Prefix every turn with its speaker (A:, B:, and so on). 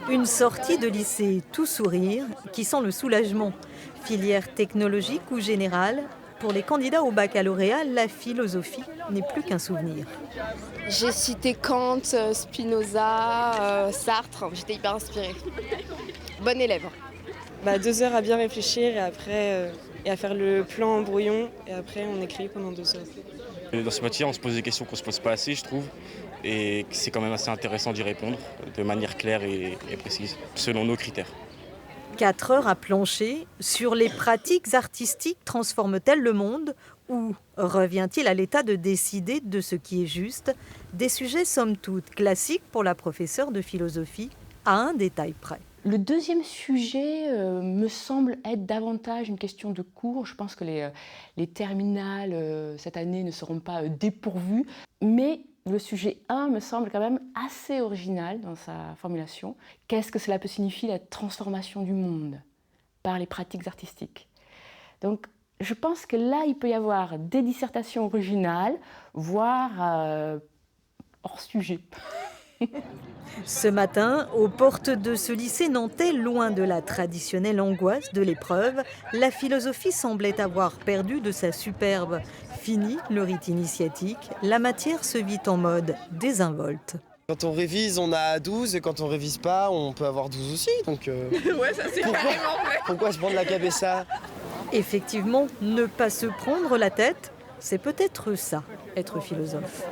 A: Une sortie de lycée tout sourire qui sent le soulagement. Filière technologique ou générale, pour les candidats au baccalauréat, la philosophie n'est plus qu'un souvenir.
B: J'ai cité Kant, Spinoza, Sartre, j'étais hyper inspirée. Bonne élève.
C: 2 heures à bien réfléchir et après et à faire le plan en brouillon et après on écrit pendant 2 heures.
D: Dans ce métier, on se pose des questions qu'on ne se pose pas assez, je trouve, et que c'est quand même assez intéressant d'y répondre de manière claire et précise, selon nos critères.
A: 4 heures à plancher sur les pratiques artistiques transforment-elles le monde ou revient-il à l'État de décider de ce qui est juste? Des sujets somme toute classiques pour la professeure de philosophie à un détail près.
E: Le deuxième sujet me semble être davantage une question de cours. Je pense que les terminales cette année ne seront pas dépourvues, mais le sujet 1 me semble quand même assez original dans sa formulation. Qu'est-ce que cela peut signifier, la transformation du monde par les pratiques artistiques? Donc, je pense que là, il peut y avoir des dissertations originales, voire hors sujet.
A: Ce matin, aux portes de ce lycée nantais, loin de la traditionnelle angoisse de l'épreuve, la philosophie semblait avoir perdu de sa superbe. Fini le rite initiatique, la matière se vit en mode désinvolte.
F: Quand on révise, on a 12 et quand on révise pas, on peut avoir 12 aussi. Donc
B: Ouais, ça c'est carrément vrai.
F: pourquoi se prendre la cabessa?
A: Effectivement, ne pas se prendre la tête, c'est peut-être ça, être philosophe.